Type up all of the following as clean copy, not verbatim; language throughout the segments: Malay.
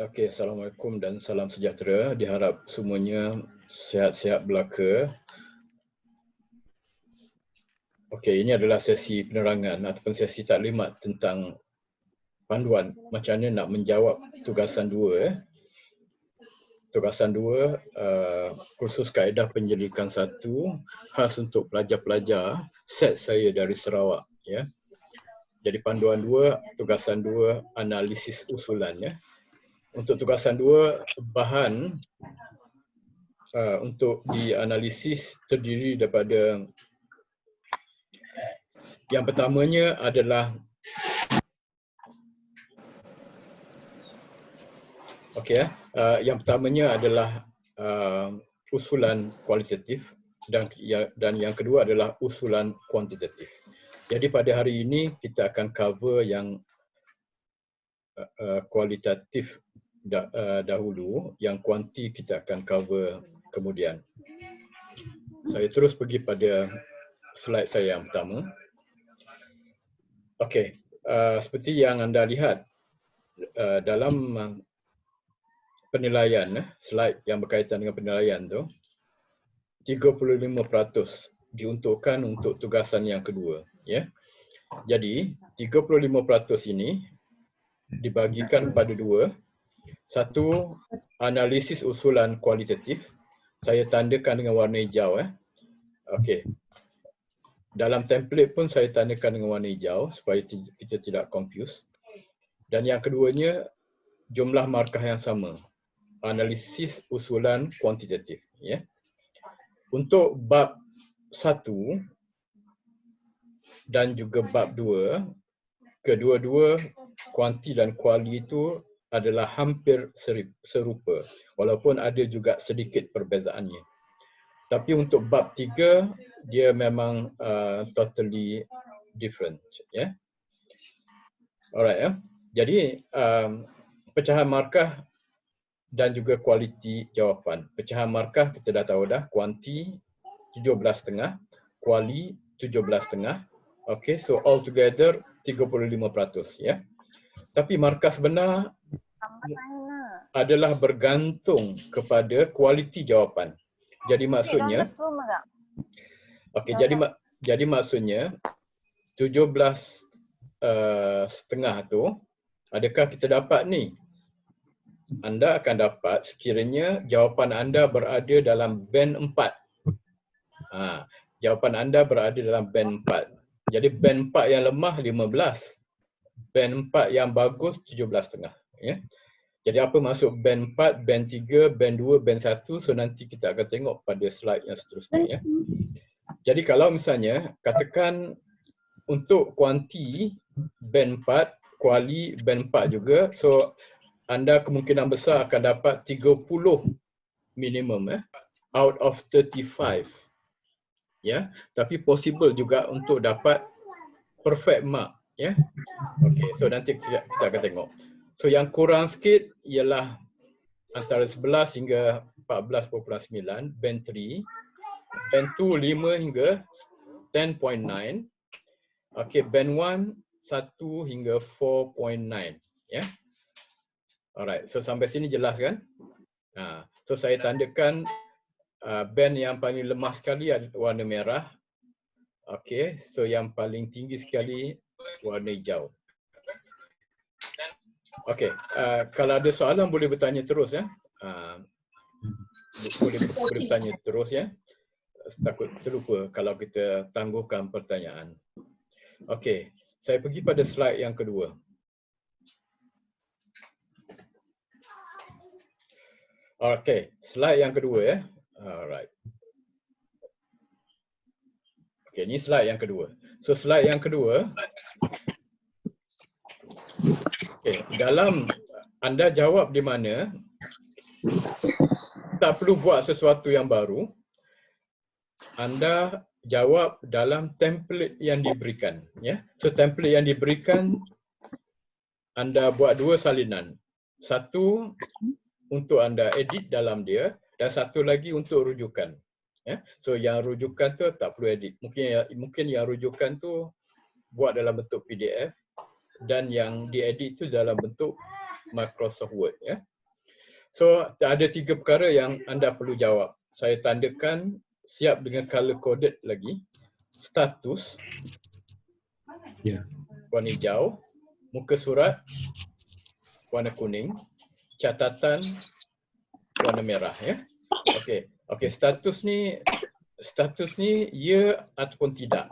Okey, Assalamualaikum dan salam sejahtera. Diharap semuanya sihat-sihat belaka. Okey, ini adalah sesi penerangan ataupun sesi taklimat tentang panduan macam mana nak menjawab tugasan 2. Tugasan 2, kursus kaedah penyelidikan 1 khas untuk pelajar-pelajar set saya dari Sarawak. Ya. Jadi panduan 2, tugasan 2, analisis usulan. Ya. Untuk tugasan 2, bahan untuk dianalisis terdiri daripada yang pertamanya adalah yang pertamanya adalah usulan kualitatif dan yang kedua adalah usulan kuantitatif. Jadi pada hari ini kita akan cover yang kualitatif dahulu, yang kuanti kita akan cover kemudian. Saya terus pergi pada slide saya yang pertama. Okey, seperti yang anda lihat dalam penilaian, slide yang berkaitan dengan penilaian tu, 35% diuntukkan untuk tugasan yang kedua. Ya. Jadi 35% ini dibagikan pada dua. Satu, analisis usulan kualitatif. Saya tandakan dengan warna hijau. Okey. Dalam template pun saya tandakan dengan warna hijau supaya kita tidak confuse. Dan yang keduanya, jumlah markah yang sama. Analisis usulan kuantitatif. Ya. Untuk bab 1 dan juga bab 2, kedua-dua kuanti dan kuali itu adalah hampir serupa. Walaupun ada juga sedikit perbezaannya. Tapi untuk bab 3, dia memang totally different. Ya. Alright. Ya. Jadi, pecahan markah dan juga kualiti jawapan. Pecahan markah kita dah tahu dah, kuanti 17,5, kuali 17,5. Okey, so all together 35%. Ya. Tapi markah sebenar adalah bergantung kepada kualiti jawapan. Jadi maksudnya, okey, jadi maksudnya 17,5 tu, adakah kita dapat ni? Anda akan dapat sekiranya jawapan anda berada dalam band 4. Jawapan anda berada dalam band 4. Jadi band 4 yang lemah 15. Band 4 yang bagus 17,5. Ya. Jadi apa maksud band 4, band 3, band 2, band 1? So nanti kita akan tengok pada slide yang seterusnya. Ya. Jadi kalau misalnya katakan untuk kuanti band 4, kuali band 4 juga. So anda kemungkinan besar akan dapat 30 minimum out of 35. Ya, tapi possible juga untuk dapat perfect mark. Ya. Okey, so nanti kita akan tengok. So yang kurang sikit ialah antara 11 hingga 14.9, band 3, band 2 5 hingga 10.9. Okey, band 1 1 hingga 4.9. Ya. Alright, so sampai sini jelas kan? So saya tandakan band yang paling lemah sekali adalah warna merah. Okey, so yang paling tinggi sekali warna hijau. Okey, kalau ada soalan boleh bertanya terus ya. Boleh bertanya terus ya. Takut terlupa kalau kita tangguhkan pertanyaan. Okey, saya pergi pada slide yang kedua. Okey, slide yang kedua ya. Alright. Okey, ini slide yang kedua. So slide yang kedua. Okey, dalam anda jawab di mana, tak perlu buat sesuatu yang baru. Anda jawab dalam template yang diberikan, ya. So template yang diberikan anda buat dua salinan. Satu untuk anda edit dalam dia dan satu lagi untuk rujukan. Ya. So yang rujukan tu tak perlu edit. Mungkin yang rujukan tu buat dalam bentuk PDF dan yang diedit tu dalam bentuk Microsoft Word. Ya. So ada 3 perkara yang anda perlu jawab. Saya tandakan siap dengan color coded lagi. Status Ya. warna hijau, muka surat warna kuning, catatan warna merah ya. Okey. Okey, status ni ya ataupun tidak.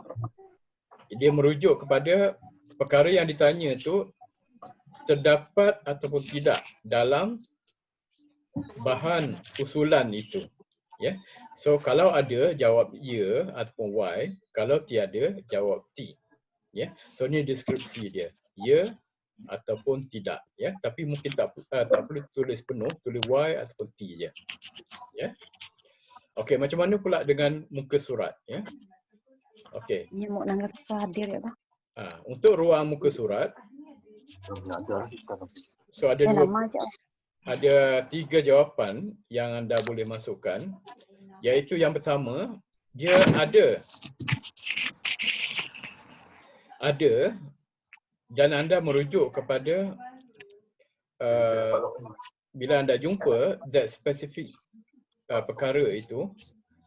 Dia merujuk kepada perkara yang ditanya tu terdapat ataupun tidak dalam bahan usulan itu. Ya. So kalau ada jawab ya ataupun y, kalau tiada jawab t. Ya. So ni deskripsi dia. Ya ataupun tidak ya, tapi mungkin tak perlu tulis penuh, tulis y ataupun t je. Ya. Okey, macam mana pula dengan muka surat ya? Okey. Ini mau nangkap hadir ya, Pak. Untuk ruang muka surat so ada ada 3 jawapan yang anda boleh masukkan, iaitu yang pertama, dia ada dan anda merujuk kepada bila anda jumpa that specific perkara itu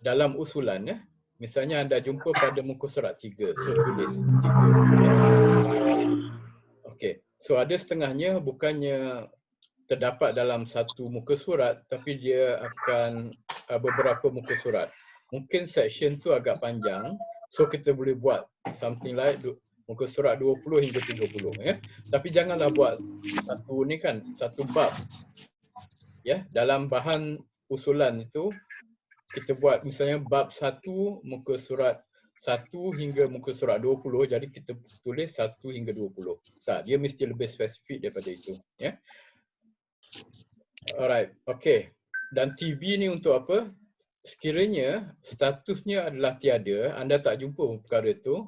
dalam usulan ya. Misalnya anda jumpa pada muka surat 3, so tulis 3 ya. Okey, so ada setengahnya bukannya terdapat dalam satu muka surat, tapi dia akan beberapa muka surat. Mungkin section tu agak panjang, so kita boleh buat something like muka surat 20 hingga 30 ya. Tapi janganlah buat satu ni kan, satu bab. Ya, dalam bahan usulan itu kita buat misalnya bab 1 muka surat 1 hingga muka surat 20, jadi kita tulis 1 hingga 20. Tak, dia mesti lebih spesifik daripada itu ya. Alright, okey. Dan TV ni untuk apa? Sekiranya statusnya adalah tiada, anda tak jumpa perkara itu,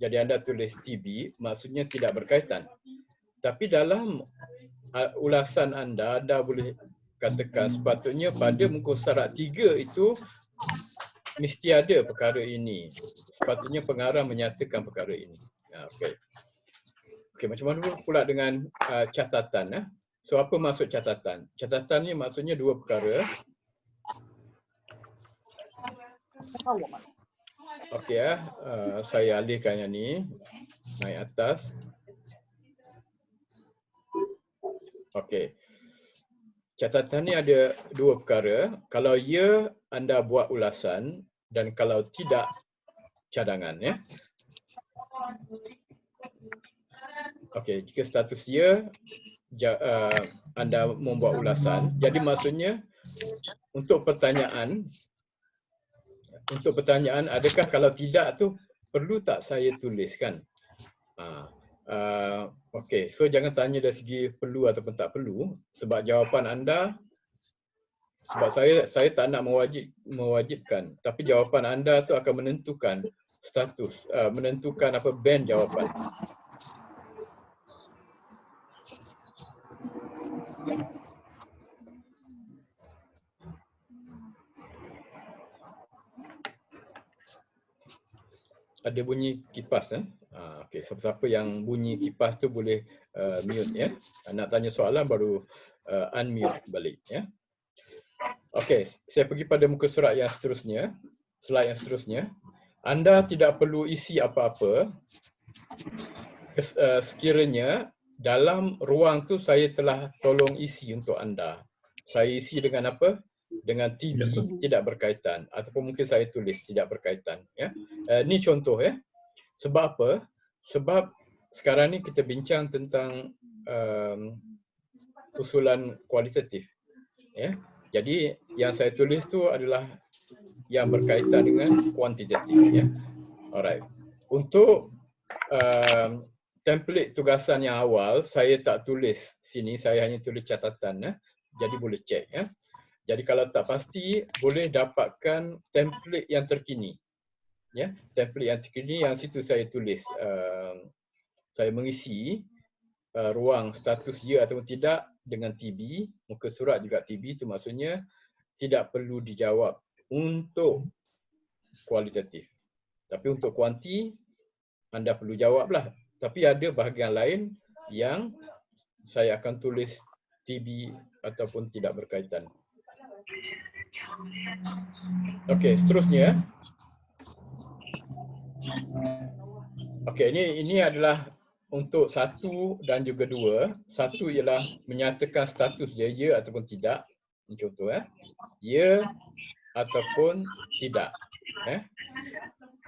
jadi anda tulis TV, maksudnya tidak berkaitan. Tapi dalam ulasan anda boleh katakan sepatutnya pada muka surat 3 itu mesti ada perkara ini. Sepatutnya pengarah menyatakan perkara ini. Okey. Okey, macam mana pula dengan catatan ya? So apa maksud catatan? Catatan ni maksudnya 2 perkara. Okey ya, saya alihkan yang ni naik atas. Okey. Catatan ni ada 2 perkara. Kalau ya, anda buat ulasan, dan kalau tidak, cadangan ya. Okey, jika status ya, anda membuat ulasan. Jadi maksudnya untuk pertanyaan, adakah kalau tidak tu perlu tak saya tuliskan? Okey, so jangan tanya dari segi perlu ataupun tak perlu, sebab jawapan anda, sebab saya tak nak mewajibkan, tapi jawapan anda tu akan menentukan status, menentukan apa band jawapan. Ada bunyi kipas okey, siapa-siapa yang bunyi kipas tu boleh mute ya. Nak tanya soalan baru unmute balik ya. Okey, saya pergi pada muka surat yang seterusnya, slide yang seterusnya. Anda tidak perlu isi apa-apa sekiranya dalam ruang tu saya telah tolong isi untuk anda. Saya isi dengan apa? Dengan TV tidak berkaitan, ataupun mungkin saya tulis tidak berkaitan ya. Ni contoh ya. Sebab apa? Sebab sekarang ni kita bincang tentang usulan kualitatif ya. Jadi yang saya tulis tu adalah yang berkaitan dengan kuantitatif ya. Alright. Untuk template tugasan yang awal saya tak tulis sini, saya hanya tulis catatan ya. Jadi boleh cek ya. Jadi kalau tak pasti boleh dapatkan template yang terkini. Ya, template yang terkini yang situ saya tulis saya mengisi ruang status ya atau tidak dengan TB, muka surat juga TB, itu maksudnya tidak perlu dijawab untuk kualitatif. Tapi untuk kuanti anda perlu jawablah. Tapi ada bahagian lain yang saya akan tulis TB ataupun tidak berkaitan. Okey, seterusnya. Okey, ini adalah untuk 1 dan juga 2. 1 ialah menyatakan status dia ya ataupun tidak. Ini contoh ya ataupun tidak.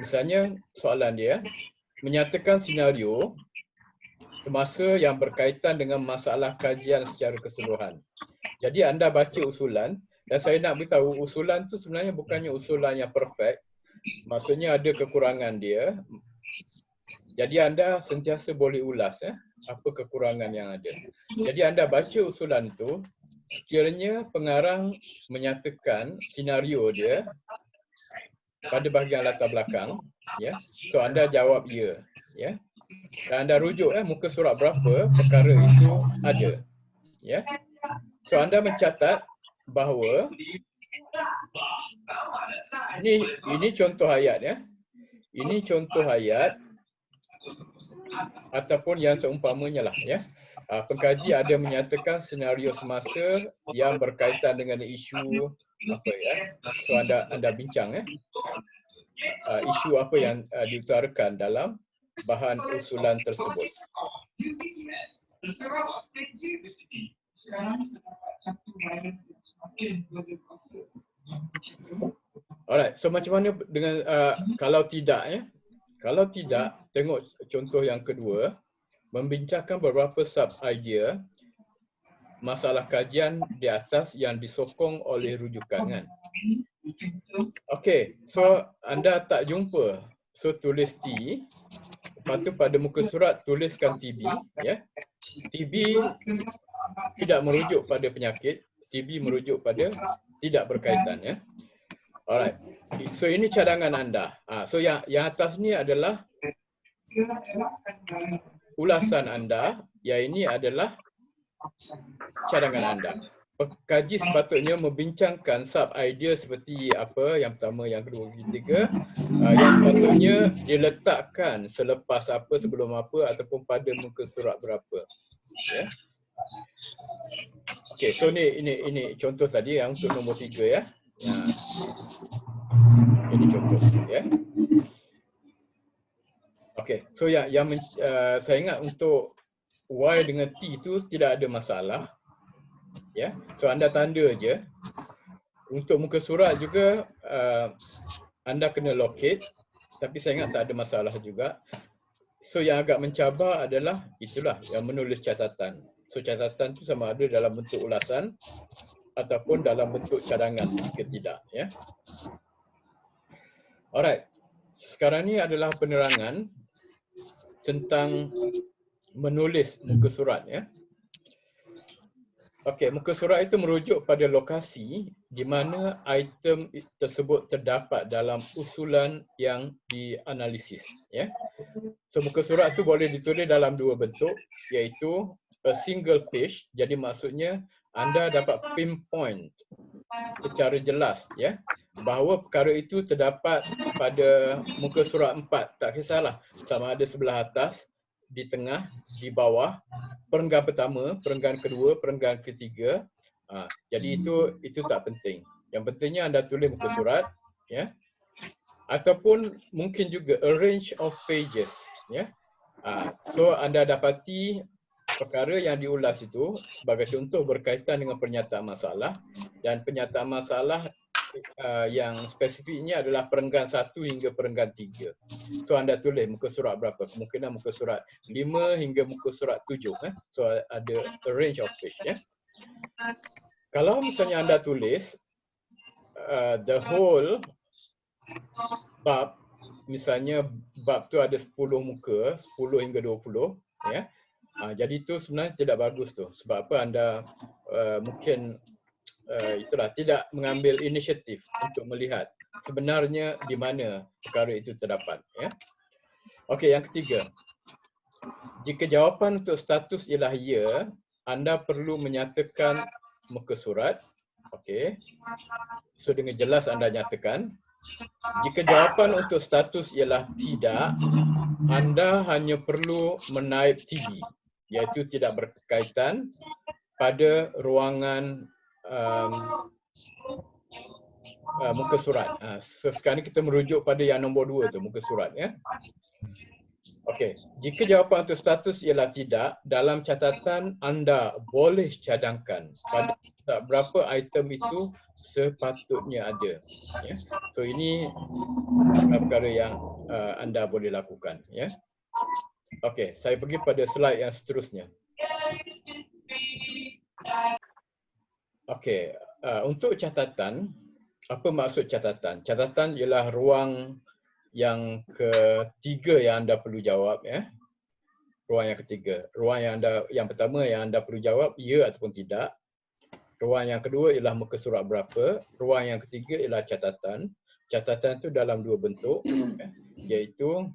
Misalnya soalan dia menyatakan senario semasa yang berkaitan dengan masalah kajian secara keseluruhan. Jadi anda baca usulan dan saya nak beritahu usulan tu sebenarnya bukannya usulan yang perfect. Maksudnya ada kekurangan dia. Jadi anda sentiasa boleh ulas apa kekurangan yang ada. Jadi anda baca usulan tu, sekiranya pengarang menyatakan senario dia pada bahagian latar belakang, so anda jawab ya, dan anda rujuk muka surat berapa perkara itu ada, so anda mencatat bahawa ini contoh ayat ini contoh ayat ataupun yang seumpamanya lah pengkaji ada menyatakan senario semasa yang berkaitan dengan isu apa so anda bincang isu apa yang diutarakan dalam bahan usulan tersebut. Alright, so macam mana dengan kalau tidak kalau tidak, tengok contoh yang kedua, membincangkan beberapa sub idea masalah kajian di atas yang disokong oleh rujukan. Okey, so anda tak jumpa, so tulis T, lepas tu pada muka surat tuliskan TB, TB tidak merujuk pada penyakit, TB merujuk pada tidak berkaitan, Alright, so ini cadangan anda. So yang atas ni adalah ulasan anda, yang ini adalah cadangan anda. Pengkaji sepatutnya membincangkan sub idea seperti apa, yang pertama, yang kedua, yang ketiga, yang sepatutnya diletakkan selepas apa, sebelum apa ataupun pada muka surat berapa. Okey, so ini contoh tadi yang untuk nombor 3 ini contoh Okey, so saya ingat untuk Y dengan T itu tidak ada masalah. So anda tanda je. Untuk muka surat juga anda kena locate, tapi saya ingat tak ada masalah juga. So yang agak mencabar adalah itulah yang menulis catatan. So catatan tu sama ada dalam bentuk ulasan ataupun dalam bentuk cadangan jika tidak, Alright. Sekarang ni adalah penerangan tentang menulis muka surat, Okey, muka surat itu merujuk pada lokasi di mana item tersebut terdapat dalam usulan yang dianalisis, So muka surat itu boleh ditulis dalam dua bentuk, iaitu a single page. Jadi maksudnya anda dapat pinpoint secara jelas, bahawa perkara itu terdapat pada muka surat 4. Tak kisahlah sama ada sebelah atas, di tengah, di bawah, perenggan pertama, perenggan kedua, perenggan ketiga. Jadi itu tak penting. Yang pentingnya anda tulis muka surat, ataupun mungkin juga a range of pages, So anda dapati perkara yang diulas itu sebagai contoh berkaitan dengan pernyataan masalah, dan pernyataan masalah yang spesifiknya adalah perenggan 1 hingga perenggan 3. So anda tulis muka surat berapa? Kemungkinan muka surat 5 hingga muka surat 7. So ada a range of page. Kalau misalnya anda tulis the whole bab, misalnya bab tu ada 10 muka, 10 hingga 20, jadi itu sebenarnya tidak bagus tu. Sebab apa? Anda mungkin itulah tidak mengambil inisiatif untuk melihat sebenarnya di mana perkara itu terdapat, Okey, yang ketiga. Jika jawapan untuk status ialah ya, anda perlu menyatakan muka surat. Okey. So dengan jelas anda nyatakan. Jika jawapan untuk status ialah tidak, anda hanya perlu menaip TB, iaitu tidak berkaitan, pada ruangan muka surat. So sekarang ni kita merujuk pada yang nombor 2 tu, muka surat ya. Okey, jika jawapan untuk status ialah tidak, dalam catatan anda boleh cadangkan pada berapa item itu sepatutnya ada. Ya. So ini perkara yang anda boleh lakukan. Ya. Okey, saya pergi pada slide yang seterusnya. Okey, untuk catatan, apa maksud catatan? Catatan ialah ruang yang ketiga yang anda perlu jawab ya. Ruang yang ketiga. Ruang yang pertama yang anda perlu jawab ya ataupun tidak. Ruang yang kedua ialah muka surat berapa. Ruang yang ketiga ialah catatan. Catatan itu dalam 2 bentuk ya, iaitu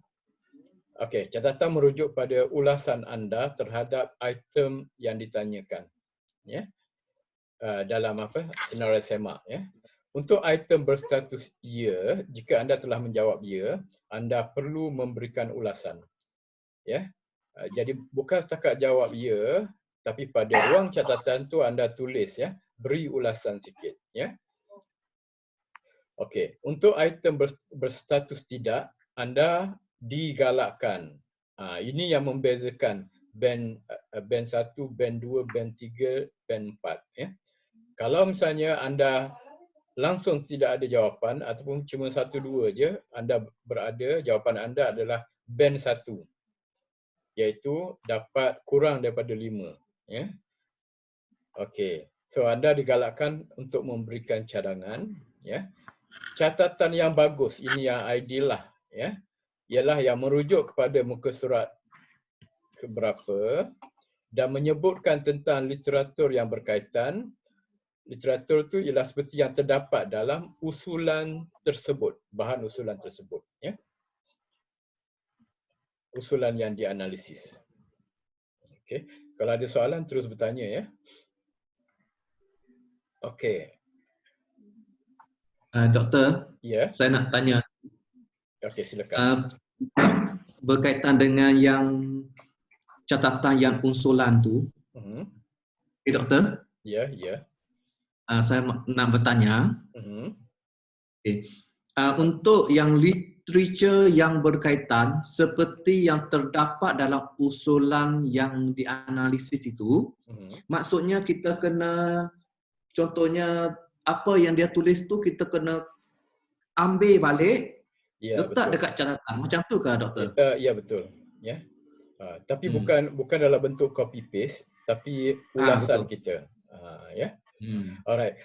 catatan merujuk pada ulasan anda terhadap item yang ditanyakan ya. Dalam senarai semak ya. Untuk item berstatus ya, jika anda telah menjawab ya, anda perlu memberikan ulasan. Ya. Jadi bukan setakat jawab ya, tapi pada ruang catatan tu anda tulis ya, beri ulasan sikit ya. Okey, untuk item berstatus tidak, anda digalakkan. Ini yang membezakan band 1, band 2, band 3, band 4 ya. Kalau misalnya anda langsung tidak ada jawapan ataupun cuma 1, 2 je anda berada, jawapan anda adalah band 1, iaitu dapat kurang daripada 5 ya. Okey, so anda digalakkan untuk memberikan cadangan ya. Catatan yang bagus, ini yang ideal lah ya, ialah yang merujuk kepada muka surat keberapa dan menyebutkan tentang literatur yang berkaitan. Literatur itu ialah seperti yang terdapat dalam usulan tersebut, bahan usulan tersebut. Ya. Usulan yang dianalisis. Okay. Kalau ada soalan, terus bertanya ya. Okey. Doktor, Ya. saya nak tanya. Okey, silakan. Berkaitan dengan yang catatan yang usulan tu. Okay, doktor? Ya, ya. Saya nak bertanya. Okay. Untuk yang literature yang berkaitan seperti yang terdapat dalam usulan yang dianalisis itu, maksudnya kita kena, contohnya apa yang dia tulis tu kita kena ambil balik, letak dekat catatan. Macam tu ke doktor? Ya, betul. Ya. Tapi bukan dalam bentuk copy paste, tapi ulasan kita. Ya. Alright.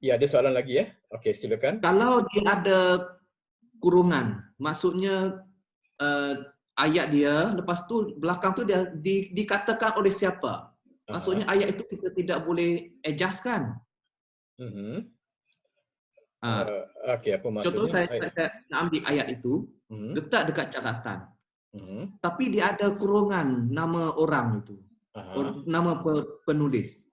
Ya, ada soalan lagi ya? Okey, silakan. Kalau dia ada kurungan, maksudnya ayat dia, lepas tu belakang tu dia dikatakan oleh siapa? Maksudnya ayat itu kita tidak boleh adjust kan? Okey, apa maksudnya? Contoh saya nak ambil ayat itu, letak dekat catatan. Tapi dia ada kurungan nama orang itu. Nama penulis.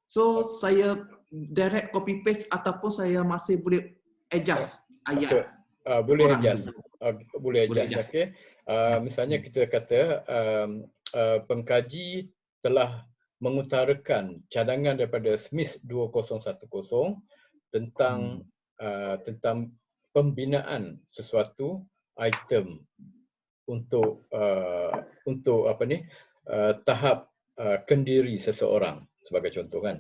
So saya direct copy paste ataupun saya masih boleh adjust ayat. Boleh adjust. Boleh adjust. Okey. Misalnya kita kata pengkaji telah mengutarakan cadangan daripada Smith 2010 tentang pembinaan sesuatu item untuk tahap kendiri seseorang sebagai contoh kan.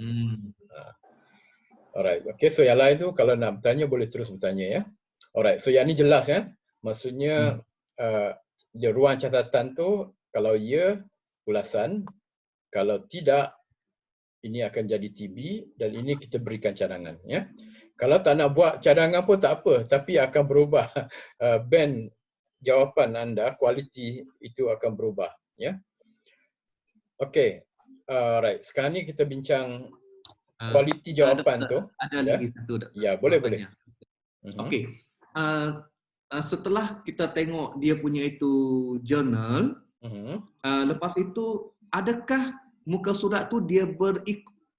Alright. Okay, so yang lain tu kalau nak bertanya boleh terus bertanya ya. Alright, so yang ni jelas ya. Maksudnya di ruang catatan tu kalau ya ulasan, kalau tidak ini akan jadi TB dan ini kita berikan cadangan ya. Kalau tak nak buat cadangan pun tak apa, tapi akan berubah band jawapan anda, kualiti itu akan berubah ya. Okey. Alright, sekarang ni kita bincang kualiti jawapan tu. Ada lagi satu. Ya, boleh. Okey. Setelah kita tengok dia punya itu journal, lepas itu adakah muka surat tu dia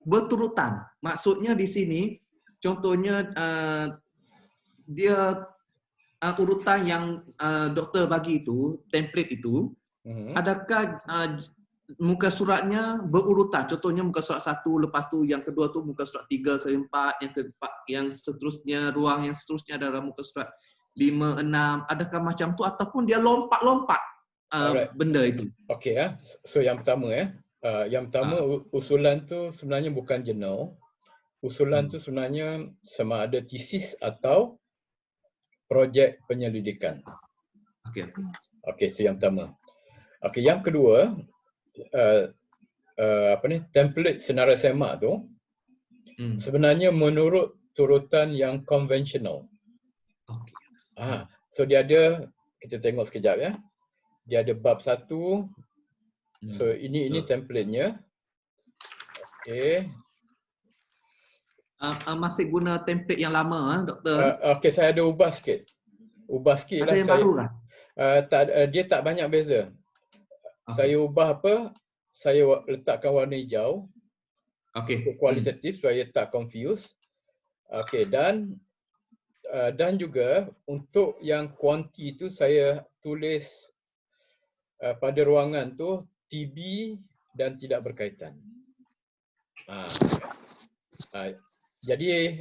berturutan? Maksudnya di sini contohnya dia urutan yang doktor bagi itu, template itu, adakah muka suratnya berurutan. Contohnya muka surat 1, lepas tu yang kedua tu muka surat 3 ke 4, yang keempat, yang seterusnya, ruang yang seterusnya adalah muka surat 5, 6. Adakah macam tu ataupun dia lompat-lompat benda itu? Okey ya. So yang pertama yang pertama usulan tu sebenarnya bukan jurnal. Usulan tu sebenarnya sama ada tesis atau projek penyelidikan. Okey. Okey, itu yang pertama. Okey, yang kedua, template senarai semak tu sebenarnya menurut turutan yang konvensional. Okey. So dia ada, kita tengok sekejap ya. Dia ada bab 1. So ini template-nya. Okey. Masih guna template yang lama, Doktor? Okey, saya ada ubah sikit. Ubah sikit lah. Ada yang baru lah? Dia tak banyak beza. Saya ubah apa? Saya letakkan warna hijau. Untuk kualitatif supaya tak confuse. Okey, dan juga untuk yang kuanti tu saya tulis pada ruangan tu TB dan tidak berkaitan. Jadi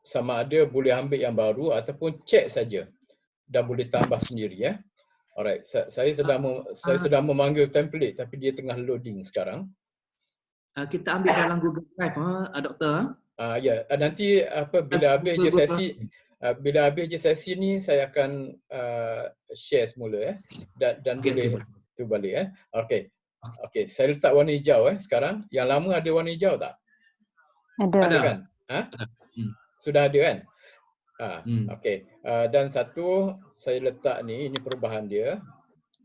sama ada boleh ambil yang baru ataupun cek saja dan boleh tambah sendiri ya. Alright, saya sedang memanggil template tapi dia tengah loading sekarang. Kita ambil dalam Google Drive, Doktor. Ya, nanti bila habis je sesi, bila habis je sesi ni saya akan share semula dan boleh tu balik ya. Okey. Okey, saya letak warna hijau sekarang. Yang lama ada warna hijau tak? Ada kan? Sudah ada kan? Okey. Dan satu saya letak ni, ini perubahan dia.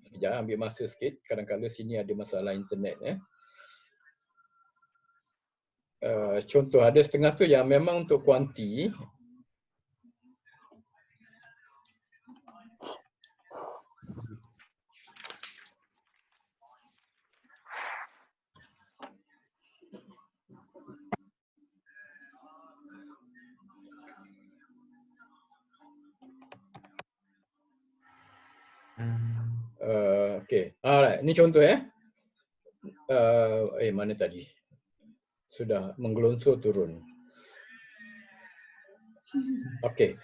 Sekejap, ambil masa sikit. Kadang-kadang sini ada masalah internet ya. Contoh ada setengah tu yang memang untuk kuanti. Okey. Alright, ini contoh ya. Mana tadi? Sudah menggelongsor turun. Okey.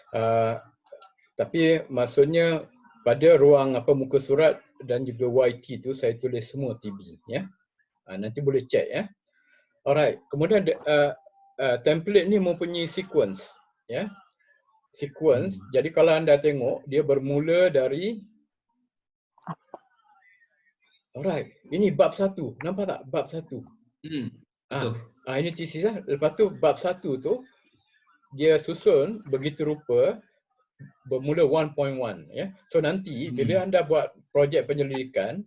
Tapi maksudnya pada ruang muka surat dan juga YT tu saya tulis semua TB ya. Nanti boleh cek ya. Alright. Kemudian template ni mempunyai sequence ya. Sequence. Jadi kalau anda tengok dia bermula dari alright. Ini bab 1. Nampak tak bab 1? Betul. Ini tesis lah. Lepas tu bab 1 tu dia susun begitu rupa bermula 1.1 ya. So nanti bila anda buat projek penyelidikan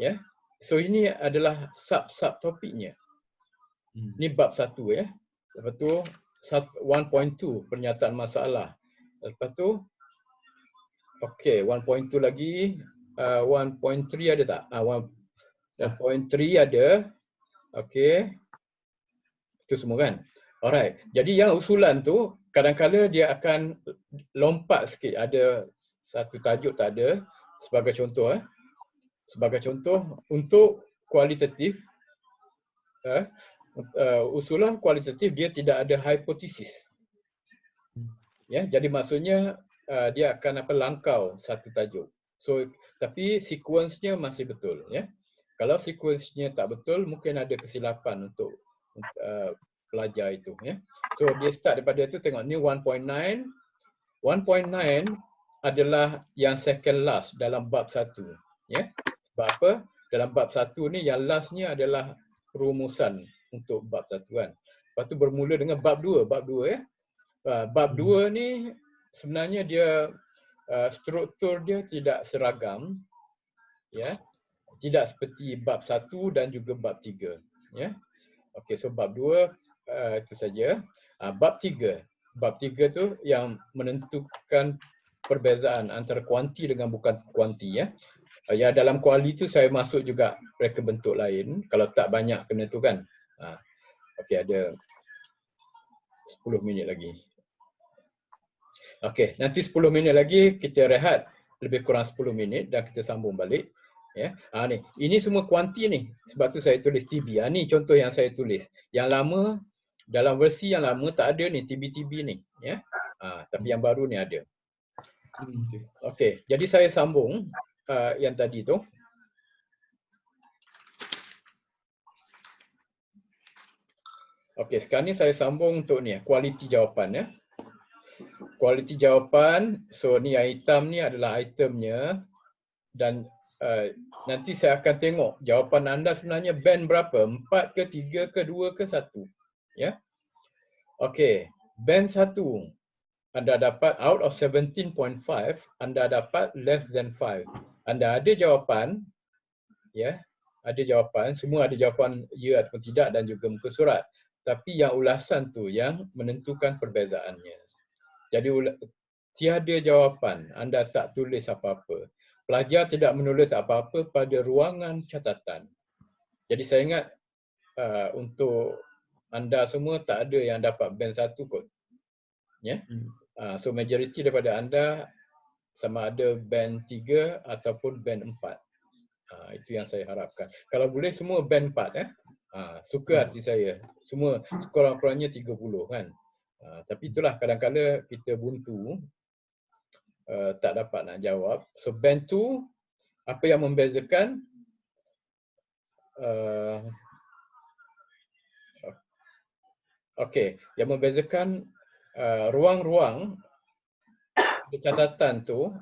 ya. So ini adalah sub topiknya. Ini bab 1 ya. Lepas tu 1.2 pernyataan masalah. Lepas tu okey 1.2 lagi 1.3 ada tak? 1.3 ada. Okey. Itu semua kan? Alright. Jadi yang usulan tu kadang-kadang dia akan lompat sikit. Ada satu tajuk tak ada. Sebagai contoh sebagai contoh untuk kualitatif usulan kualitatif dia tidak ada hipotesis. Ya, jadi maksudnya dia akan langkau satu tajuk. So tapi sequence-nya masih betul ya. Kalau sequence-nya tak betul mungkin ada kesilapan untuk pelajar itu ya. So dia start daripada tu tengok ni 1.9. 1.9 adalah yang second last dalam bab 1 ya. Sebab apa? Dalam bab 1 ni yang lastnya adalah rumusan untuk bab 1 kan. Lepas tu bermula dengan bab 2 ya. Bab 2 ni sebenarnya dia struktur dia tidak seragam ya. Tidak seperti bab 1 dan juga bab 3 ya. Okey, so bab 2 itu saja. Bab 3 tu yang menentukan perbezaan antara kuanti dengan bukan kuanti ya. Ya dalam kuali tu saya masuk juga reka bentuk lain kalau tak banyak kena tu kan. Okey, ada 10 minit lagi. Okey, nanti 10 minit lagi kita rehat lebih kurang 10 minit dan kita sambung balik. Ya, ni. Ini semua kuanti ni. Sebab tu saya tulis TB. Ni contoh yang saya tulis. Yang lama, dalam versi yang lama tak ada ni TB-TB ni. Ya. Tapi yang baru ni ada. Okey, jadi saya sambung yang tadi tu. Okey, sekarang ni saya sambung untuk ni, kualiti jawapan ya. Kualiti jawapan, so ni yang hitam ni adalah itemnya dan nanti saya akan tengok jawapan anda sebenarnya band berapa? 4 ke, 3 ke, 2 ke, 1. Ya. Okey, band 1 anda dapat out of 17.5, anda dapat less than 5. Anda ada jawapan, ya, ada jawapan, semua ada jawapan ya ataupun tidak dan juga muka surat. Tapi yang ulasan tu yang menentukan perbezaannya. Jadi tiada jawapan, anda tak tulis apa-apa. Pelajar tidak menulis apa-apa pada ruangan catatan. Jadi saya ingat untuk anda semua tak ada yang dapat band 1 kot. Ya. So majoriti daripada anda sama ada band 3 ataupun band 4. Itu yang saya harapkan. Kalau boleh semua band 4 ya. Suka hati saya. Semua sekurang-kurangnya 30 kan. Tapi itulah kadang-kadang kita buntu tak dapat nak jawab. So band 2 apa yang membezakan okey, yang membezakan ruang-ruang catatan tu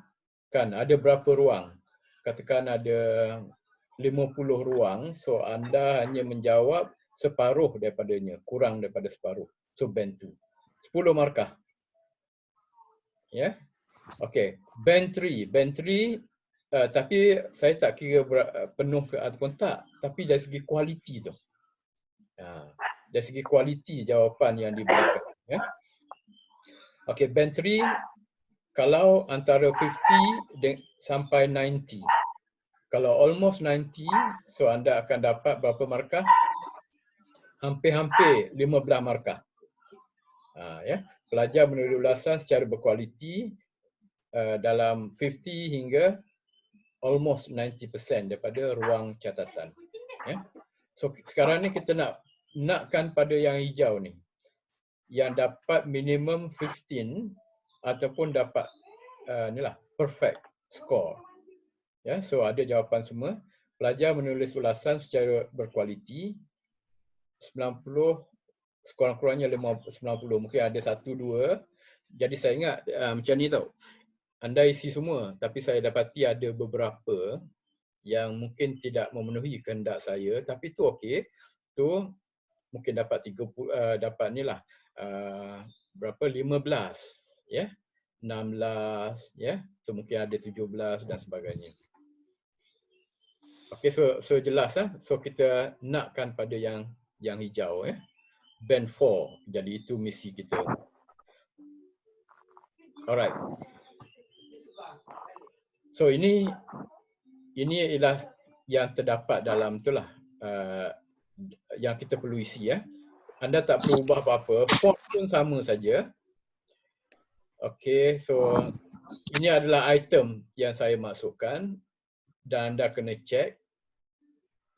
kan ada berapa ruang? Katakan ada 50 ruang, so anda hanya menjawab separuh daripadanya, kurang daripada separuh. So band 2. 10 markah. Ya. Okey, band 3. Band 3 tapi saya tak kira penuh ke ataupun tak, tapi dari segi kualiti tu. Dari segi kualiti jawapan yang diberikan, ya. Okey, band 3 kalau antara 50 sampai 90. Kalau almost 90, so anda akan dapat berapa markah? Hampir-hampir 15 markah. Ya, pelajar menulis ulasan secara berkualiti dalam 50 hingga almost 90% daripada ruang catatan. Ya. So sekarang ni kita nakkan pada yang hijau ni. Yang dapat minimum 15 ataupun dapat inilah perfect score. Ya, so ada jawapan semua. Pelajar menulis ulasan secara berkualiti 90, sekurang-kurangnya 90, mungkin ada 1 2. Jadi saya ingat macam ni tau. Anda isi semua, tapi saya dapati ada beberapa yang mungkin tidak memenuhi kehendak saya, tapi tu okey. Tu mungkin dapat 30 dapat nilah berapa 15 ya. 16 ya. So mungkin ada 17 dan sebagainya. Okey, so jelas lah. So kita nakkan pada yang hijau ya. Band 4. Jadi itu misi kita. Alright. So ini ialah yang terdapat dalam itulah yang kita perlu isi ya. Anda tak perlu ubah apa-apa. Font pun sama saja. Okey, so ini adalah item yang saya masukkan dan anda kena cek.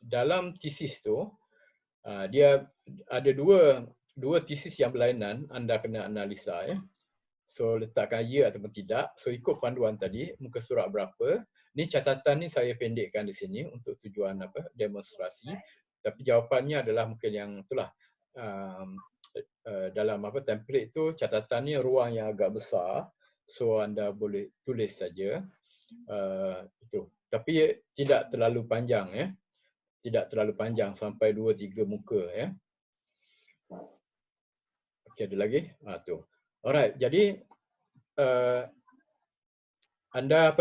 Dalam tesis tu, dia ada dua tesis yang berlainan, anda kena analisa ya. So letakkan ya ataupun tidak. So ikut panduan tadi, muka surat berapa. Ni catatan ni saya pendekkan di sini untuk tujuan demonstrasi. Tapi jawapannya adalah mungkin yang itulah dalam template tu catatannya ruang yang agak besar. So anda boleh tulis saja itu. Tapi tidak terlalu panjang ya. Tidak terlalu panjang sampai 2-3 muka ya. Okey, ada lagi? Tu. Alright, jadi anda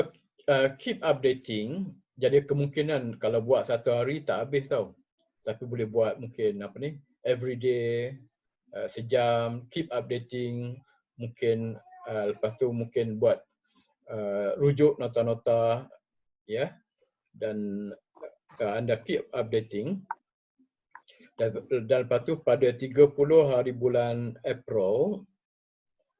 keep updating. Jadi kemungkinan kalau buat satu hari tak habis tau. Tapi boleh buat mungkin every day, sejam, keep updating. Mungkin lepas tu mungkin buat rujuk nota-nota ya. Dan anda keep updating. Dan lepas tu pada 30 hari bulan April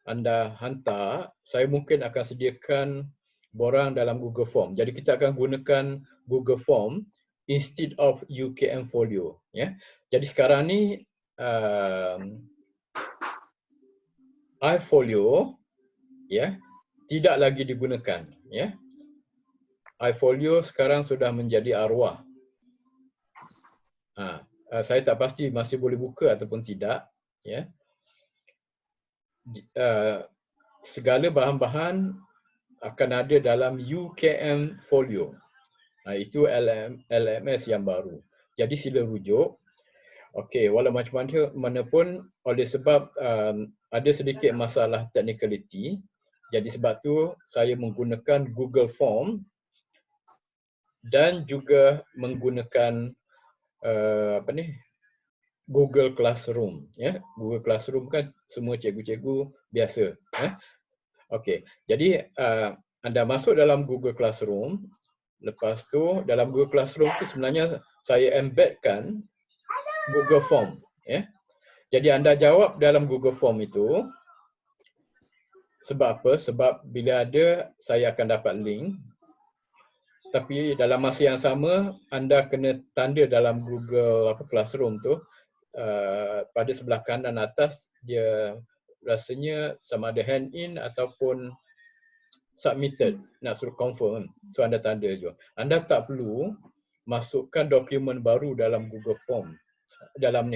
anda hantar, saya mungkin akan sediakan borang dalam Google Form. Jadi kita akan gunakan Google Form instead of UKM Folio. Ya. Jadi sekarang ni iFolio ya tidak lagi digunakan. Ya. iFolio sekarang sudah menjadi arwah. Saya tak pasti masih boleh buka ataupun tidak. Ya. Segala bahan-bahan akan ada dalam UKM Folio. Itu LMS yang baru. Jadi sila rujuk. Okey, walau macam mana pun oleh sebab ada sedikit masalah technicality, jadi sebab tu saya menggunakan Google Form dan juga menggunakan Google Classroom. Ya, Google Classroom kan semua cikgu-cikgu biasa. Okey, jadi anda masuk dalam Google Classroom. Lepas tu dalam Google Classroom tu sebenarnya saya embedkan Google Form. Ya. Jadi anda jawab dalam Google Form itu. Sebab apa? Sebab bila ada saya akan dapat link. Tapi dalam masa yang sama anda kena tanda dalam Google Classroom tu pada sebelah kanan atas dia rasanya sama ada hand in ataupun submitted, nak suruh confirm. So anda tanda je. Anda tak perlu masukkan dokumen baru dalam Google Form. Dalam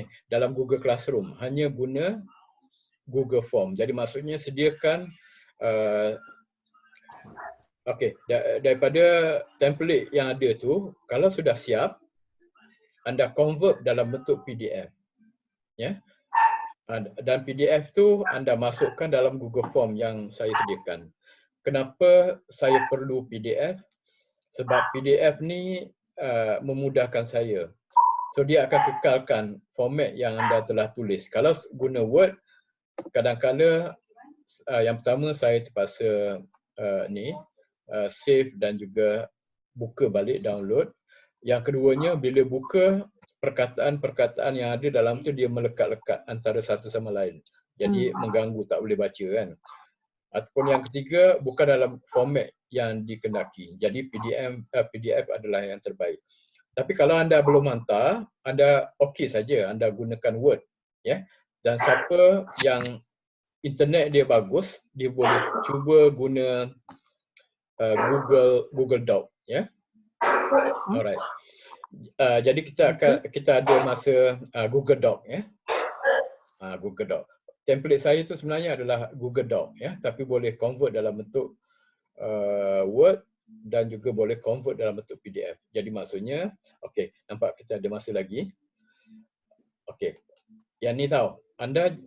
Google Classroom. Hanya guna Google Form. Jadi maksudnya sediakan daripada template yang ada tu, kalau sudah siap, anda convert dalam bentuk PDF. Ya. Dan PDF tu anda masukkan dalam Google Form yang saya sediakan. Kenapa saya perlu PDF? Sebab PDF ni memudahkan saya. So dia akan kekalkan format yang anda telah tulis. Kalau guna Word, kadang-kadang yang pertama saya terpaksa save dan juga buka balik, download. Yang keduanya, bila buka, perkataan-perkataan yang ada dalam tu dia melekat-lekat antara satu sama lain. Jadi mengganggu, tak boleh baca kan. Ataupun yang ketiga, bukan dalam format yang dikendaki. Jadi PDF adalah yang terbaik. Tapi kalau anda belum hantar, anda okey saja anda gunakan Word, ya. Dan siapa yang internet dia bagus, dia boleh cuba guna Google Doc, ya. Alright. Jadi kita ada masa Google Doc, ya. Google Doc. Template saya itu sebenarnya adalah Google Doc, ya, tapi boleh convert dalam bentuk Word dan juga boleh convert dalam bentuk PDF. Jadi maksudnya, okey, nampak kita ada masa lagi. Okey, yang ni tahu, anda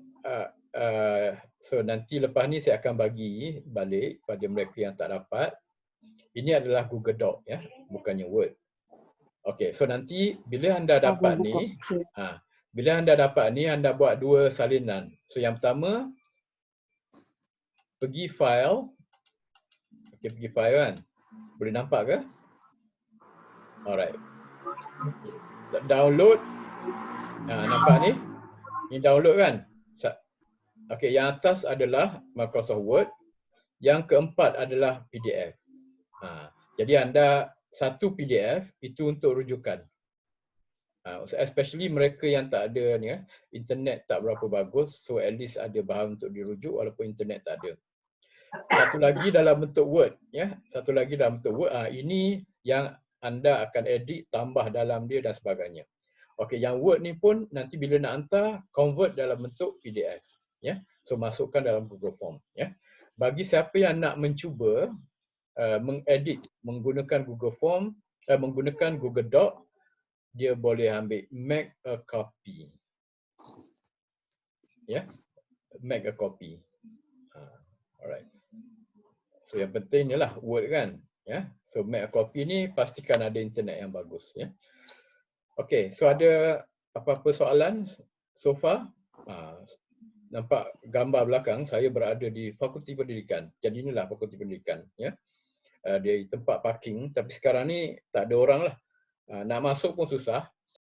so nanti lepas ni saya akan bagi balik pada mereka yang tak dapat. Ini adalah Google Doc, ya, bukannya Word. Okey, so nanti bila anda dapat ni, bila anda dapat ni, anda buat dua salinan. So yang pertama, pergi file. Okey, pergi file kan. Boleh nampak ke? Alright. Download. Nampak ni? Ini download kan? Okey, yang atas adalah Microsoft Word. Yang keempat adalah PDF. Jadi anda satu PDF itu untuk rujukan. Especially mereka yang tak ada ni, internet tak berapa bagus, so at least ada bahan untuk dirujuk walaupun internet tak ada. Satu lagi dalam bentuk Word, ya. Satu lagi dalam bentuk Word. Ini yang anda akan edit, tambah dalam dia dan sebagainya. Okey, yang Word ni pun nanti bila nak hantar, convert dalam bentuk PDF, ya. So masukkan dalam Google Form, ya. Bagi siapa yang nak mencuba mengedit menggunakan Google Form, menggunakan Google Doc, dia boleh ambil make a copy. Ya, make a copy. Alright. So yang penting ialah Word kan, ya. So make a copy ni pastikan ada internet yang bagus, ya. Okey, so ada apa-apa soalan so far? Nampak gambar belakang saya berada di Fakulti Pendidikan. Jadi inilah Fakulti Pendidikan, ya. Dia tempat parking, tapi sekarang ni tak ada orang lah. Nak masuk pun susah.